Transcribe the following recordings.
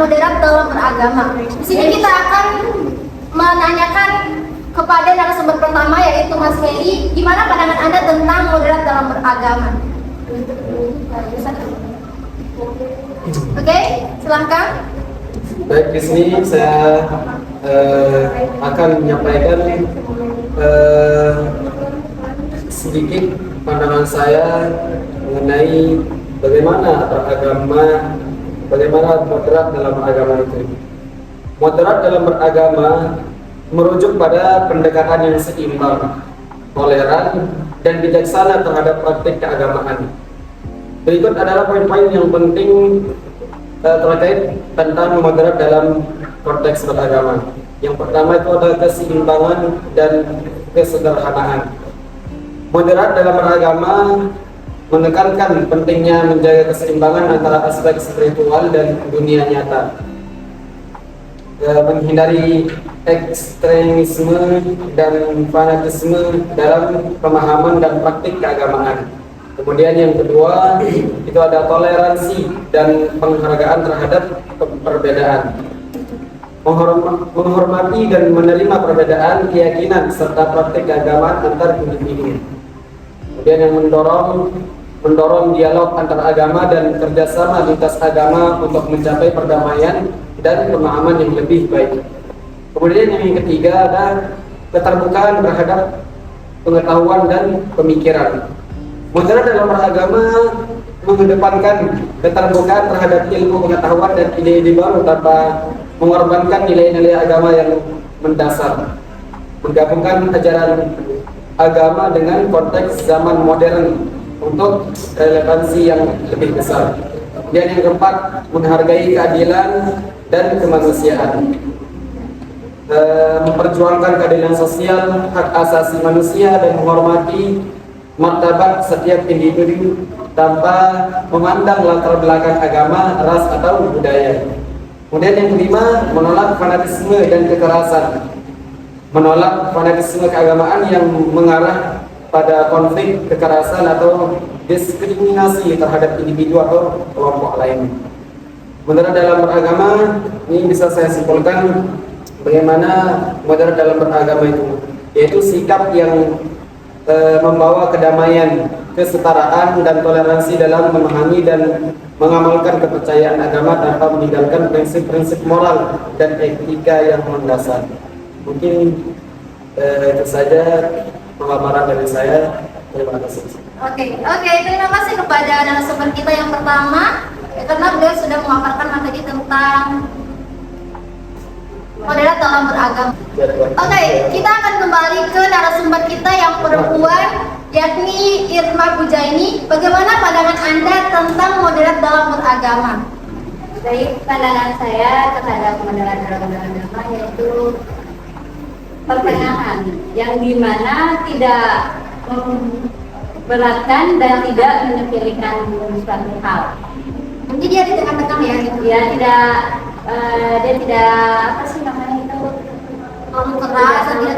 moderat dalam beragama. Di sini kita akan menanyakan kepada narasumber pertama yaitu Mas Heri, gimana pandangan Anda tentang moderat dalam beragama? Oke, silahkan. Baik, di sini saya akan menyampaikan sedikit pandangan saya mengenai bagaimana moderat dalam agama itu. Moderat dalam beragama merujuk pada pendekatan yang seimbang, toleran, dan bijaksana terhadap praktik keagamaan. Berikut adalah poin-poin yang penting terkait tentang moderat dalam konteks beragama. Yang pertama itu adalah keseimbangan dan kesederhanaan. Moderat dalam beragama menekankan pentingnya menjaga keseimbangan antara aspek spiritual dan dunia nyata, menghindari ekstremisme dan fanatisme dalam pemahaman dan praktik keagamaan. Kemudian yang kedua itu ada toleransi dan penghargaan terhadap perbedaan, menghormati dan menerima perbedaan keyakinan serta praktik keagamaan antar individu. Kemudian yang mendorong dialog antar agama dan kerjasama lintas agama untuk mencapai perdamaian dan pemahaman yang lebih baik. Kemudian yang ketiga ada keterbukaan terhadap pengetahuan dan pemikiran. Moderat dalam beragama mengedepankan keterbukaan terhadap ilmu pengetahuan dan ide-ide baru tanpa mengorbankan nilai-nilai agama yang mendasar. Menggabungkan ajaran agama dengan konteks zaman modern untuk relevansi yang lebih besar. Dan yang keempat, menghargai keadilan dan kemanusiaan. Memperjuangkan keadilan sosial, hak asasi manusia, dan menghormati martabat setiap individu tanpa memandang latar belakang agama, ras, atau budaya. Kemudian yang kelima, menolak fanatisme dan kekerasan. Menolak fanatisme keagamaan yang mengarah pada konflik, kekerasan, atau diskriminasi terhadap individu atau kelompok lain. Moderat dalam beragama ini bisa saya simpulkan bagaimana moderat dalam beragama itu, yaitu sikap yang membawa kedamaian, kesetaraan, dan toleransi dalam memahami dan mengamalkan kepercayaan agama tanpa meninggalkan prinsip-prinsip moral dan etika yang mendasar. Mungkin itu saja pemaparan dari saya. Terima kasih. Oke, terima kasih kepada narasumber kita yang pertama, karena beliau sudah memaparkan materi tentang moderat dalam beragama. Oke, kita akan kembali ke narasumber kita yang perempuan, yakni Irma Pujaini. Bagaimana pandangan Anda tentang moderat dalam beragama? Dari pandangan saya terhadap moderat dalam beragama yaitu pertengahan, yang dimana tidak memberatkan dan tidak menyepelekan suatu hal. Jadi dia di tengah-tengah ya? Dia tidak apa sih namanya itu, terlalu keras dan tidak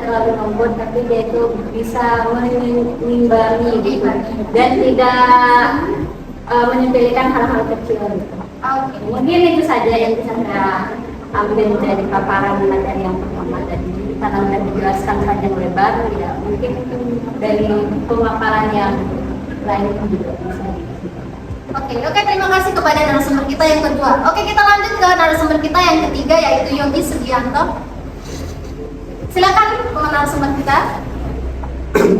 terlalu lembut, tapi dia itu bisa mengimbangi gitu, dan tidak menyepelekan hal-hal kecil gitu. Mungkin itu saja yang bisa saya ambil dari paparan materi yang pertama tadi, karena sudah dijelaskan panjang lebar, ya mungkin dari pemaparan yang lain juga bisa. Oke, terima kasih kepada narasumber kita yang kedua. Oke, kita lanjut ke narasumber kita yang ketiga, yaitu Yogi Sugianto. Silakan narasumber kita.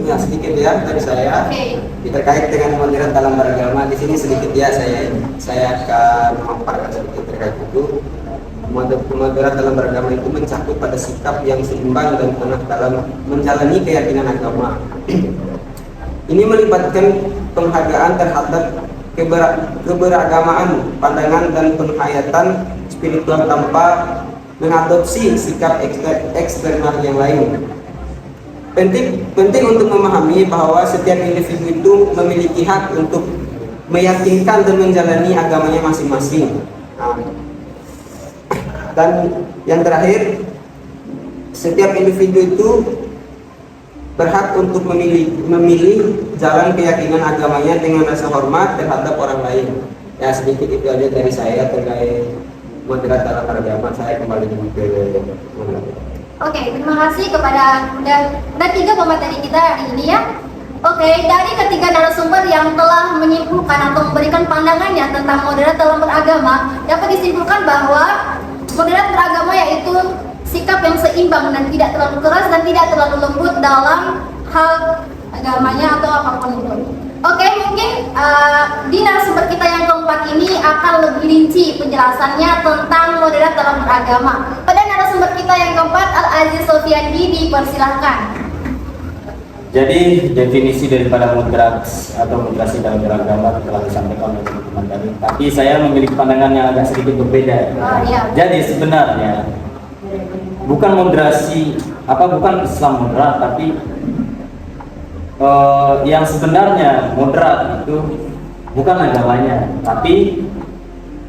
Ya, sedikit ya dari saya. Oke. Terkait dengan moderat dalam beragama, di sini sedikit ya saya akan memaparkan sedikit terkait itu. Moderat dalam beragama itu mencakup pada sikap yang seimbang dan tengah dalam menjalani keyakinan agama. Ini melibatkan penghargaan terhadap keberagamaan pandangan dan penghayatan spiritual tanpa mengadopsi sikap eksternal yang lain. Penting untuk memahami bahwa setiap individu itu memiliki hak untuk meyakinkan dan menjalani agamanya masing-masing. Dan yang terakhir, setiap individu itu berhak untuk memilih jalan keyakinan agamanya dengan rasa hormat terhadap orang lain. Ya, sedikit itu aja dari saya terkait moderat dalam beragama. Saya kembali ke Oke, terima kasih kepada udah 3 pemateri kita hari ini ya. Oke, dari ketiga narasumber yang telah menyimpulkan atau memberikan pandangannya tentang moderat dalam beragama, dapat disimpulkan bahwa moderat beragama yaitu sikap yang seimbang dan tidak terlalu keras dan tidak terlalu lembut dalam hal agamanya atau apapun itu. Oke, mungkin di narasumber kita yang keempat ini akan lebih rinci penjelasannya tentang moderat dalam beragama. Pada narasumber kita yang keempat, Al-Aziz Sofiandi, dipersilahkan. Jadi definisi daripada moderat atau moderasi dalam beragama telah disampaikan oleh teman-teman tadi. Tapi saya memiliki pandangan yang agak sedikit berbeda. Iya. Jadi sebenarnya bukan moderasi, bukan Islam moderat, tapi yang sebenarnya moderat itu bukan agamanya, tapi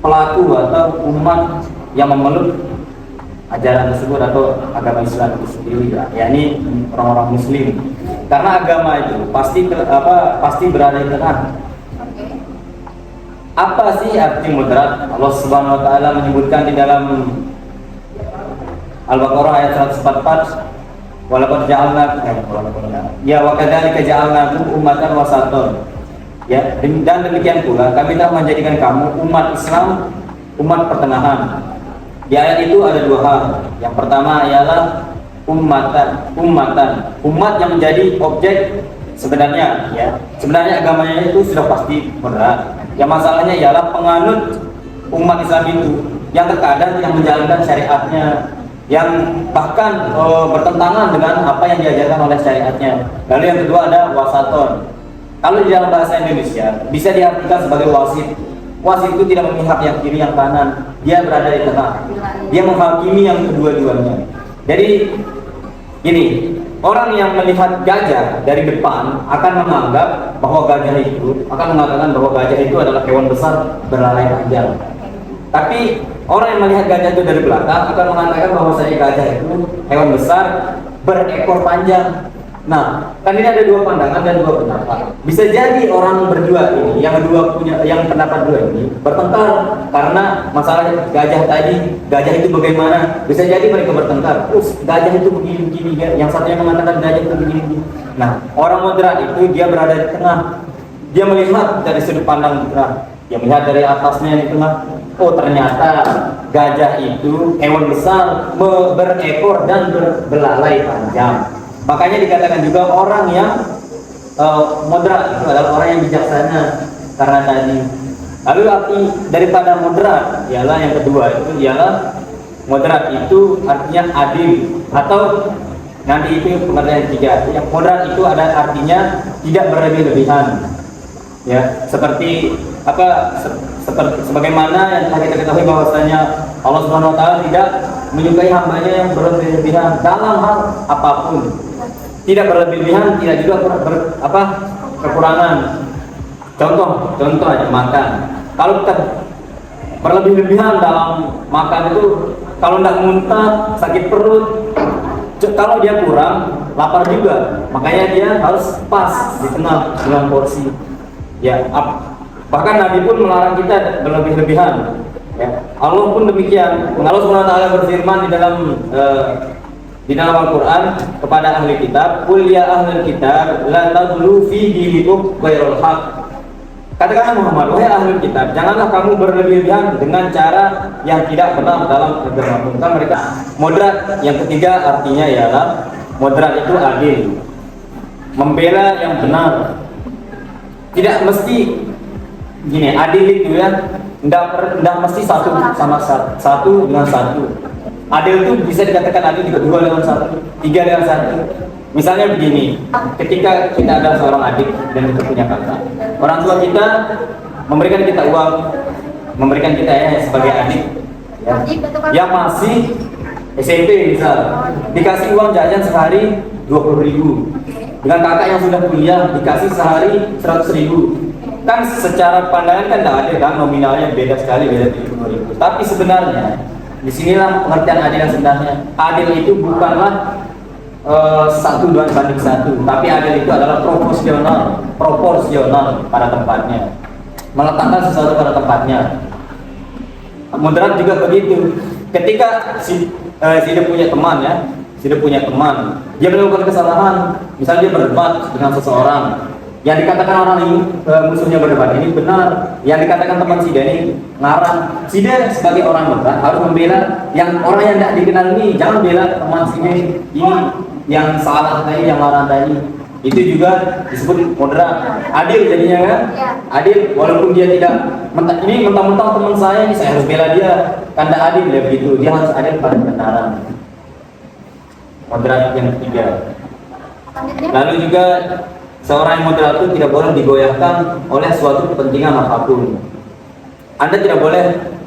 pelaku atau umat yang memeluk ajaran tersebut atau agama Islam itu sendiri, yakni orang-orang Muslim. Karena agama itu pasti berada di tengah. Apa sih arti moderat? Allah Subhanahu wa taala menyebutkan di dalam Al-Baqarah ayat 144, walaqad ja'alna wa kadzalika ja'alnakum ummatan wasatan. Ya, dan demikian pula kami telah menjadikan kamu umat Islam, umat pertengahan. Di ayat itu ada 2 hal. Yang pertama ialah umat yang menjadi objek sebenarnya, ya. Sebenarnya agamanya itu sudah pasti moderat. Yang masalahnya ialah penganut umat Islam itu yang terkadang yang menjalankan syariatnya, yang bahkan bertentangan dengan apa yang diajarkan oleh syariatnya. Lalu yang kedua ada wasaton. Kalau di dalam bahasa Indonesia bisa diartikan sebagai wasit. Wasit itu tidak memihak yang kiri yang kanan, dia berada di tengah. Dia menghakimi yang kedua-duanya. Jadi gini, orang yang melihat gajah dari depan akan menganggap bahwa gajah itu akan mengatakan bahwa gajah itu adalah hewan besar berlalai panjang. Tapi orang yang melihat gajah itu dari belakang akan mengatakan bahwa gajah itu hewan besar berekor panjang. Nah, kan ini ada 2 pandangan dan 2 pendapat. Bisa jadi orang berdua ini, yang pendapat 2 ini bertengkar karena masalah gajah tadi, gajah itu bagaimana? Bisa jadi mereka bertengkar. Terus gajah itu begini-begini, yang satunya mengatakan gajah itu begini. Nah, orang moderat itu dia berada di tengah. Dia melihat dari sudut pandang moderat. Dia melihat dari atasnya di tengah. Oh, ternyata gajah itu hewan besar berekor dan belalai panjang. Makanya dikatakan juga orang yang moderat itu adalah orang yang bijaksana karena tadi. Lalu arti daripada moderat ialah yang kedua, itu ialah moderat itu artinya adil, atau nanti itu pengertian ketiga. Yang moderat itu ada artinya tidak berlebih-lebihan. Ya, seperti sebagaimana yang telah kita ketahui bahwasanya Allah Subhanahu wa taala tidak menyukai hambanya yang berlebih-lebihan dalam hal apapun. Tidak berlebihan, tidak juga kekurangan. Contoh aja makan. Kalau kita berlebih-lebihan dalam makan itu, kalau tidak muntah, sakit perut. Kalau dia kurang, lapar juga. Makanya dia harus pas di tengah dengan porsi. Ya, bahkan Nabi pun melarang kita berlebih-lebihan. Ya, Allah pun demikian. Allah Subhanahu wa taala berfirman di dalam Al-Quran kepada ahli kitab, "Qul ya ahlul kitab la taghlu fi dinikum ghairul haq." Katakanlah Muhammad, wahai ahli kitab, janganlah kamu berlebihan dengan cara yang tidak benar dalam agama. Kan mereka moderat. Yang ketiga artinya ialah moderat itu adil, membela yang benar. Tidak mesti gini, adil itu ya, tidak mesti satu sama satu dengan satu. Adil itu bisa dikatakan adil juga 2 dengan 1, 3 dengan 1. Misalnya begini, ketika kita ada seorang adik dan kita punya kakak, orang tua kita memberikan kita uang, memberikan kita sebagai adik, ya, yang masih SMP misal, dikasih uang jajan sehari 20.000. Dengan kakak yang sudah kuliah dikasih sehari 100.000. Kan secara pandangan kan tidak adil kan, nominalnya beda sekali, beda 70.000. Tapi sebenarnya disinilah pengertian adil yang sebenarnya. Adil itu bukanlah 1:1, tapi adil itu adalah proporsional pada tempatnya, meletakkan sesuatu pada tempatnya. moderat juga begitu. Ketika dia punya teman ya, dia melakukan kesalahan, misalnya dia berdebat dengan seseorang, yang dikatakan orang ini musuhnya berdebat ini benar, yang dikatakan teman si dia ini ngarang. Si dia sebagai orang moderat harus membela yang orang yang tidak dikenal ini, jangan bela teman si ini yang salah tadi, yang ngarang tadi. Itu juga disebut moderat, adil jadinya kan? Ya. Adil, walaupun dia tidak mentang-mentang teman saya ini saya harus bela dia, kan tidak adil ya begitu. Dia harus adil pada kebenaran. Moderat yang ketiga. Selanjutnya. Lalu juga seorang yang moderat itu tidak boleh digoyahkan oleh suatu kepentingan apapun. Anda tidak boleh,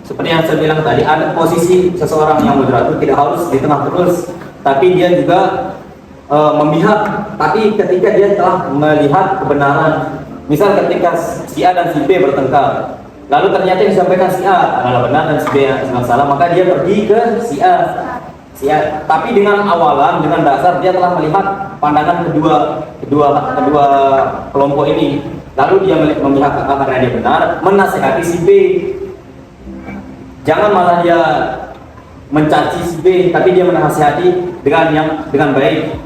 seperti yang saya bilang tadi, ada posisi seseorang yang moderat itu tidak harus di tengah terus, tapi dia juga memihak. Tapi ketika dia telah melihat kebenaran, misal ketika si A dan si B bertengkar, lalu ternyata yang disampaikan si A adalah benar dan si B adalah salah, maka dia pergi ke si A. Tapi dengan awalan, dengan dasar dia telah melihat pandangan kedua kelompok ini, lalu dia memihak A karena dia benar, menasihati si B. Jangan malah dia mencaci si B, tapi dia menasihati dengan baik.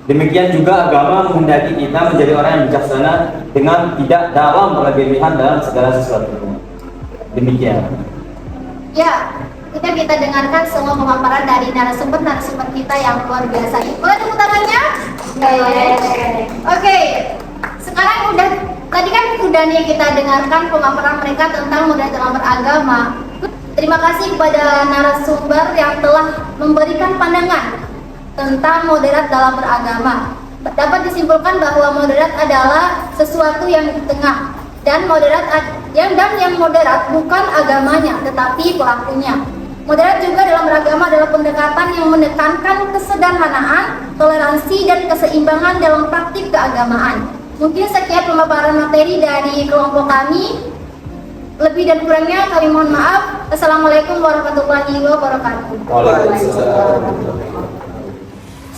Demikian juga agama menghendaki kita menjadi orang yang bijaksana dengan tidak dalam berlebihan dalam segala sesuatu. Demikian. Ya, kita dengarkan semua pemaparan dari narasumber kita yang luar biasa. Boleh tepuk tangannya? Oke. Sekarang tadi kan udah nih kita dengarkan pemaparan mereka tentang moderat dalam beragama. Terima kasih kepada narasumber yang telah memberikan pandangan tentang moderat dalam beragama. Dapat disimpulkan bahwa moderat adalah sesuatu yang di tengah, dan yang moderat bukan agamanya tetapi pelakunya. Moderat juga dalam beragama adalah pendekatan yang menekankan kesederhanaan, toleransi, dan keseimbangan dalam praktik keagamaan. Mungkin sekian pemaparan materi dari kelompok kami. Lebih dan kurangnya kami mohon maaf. Assalamualaikum warahmatullahi wabarakatuh. Waalaikumsalam.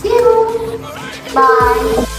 See you. Bye.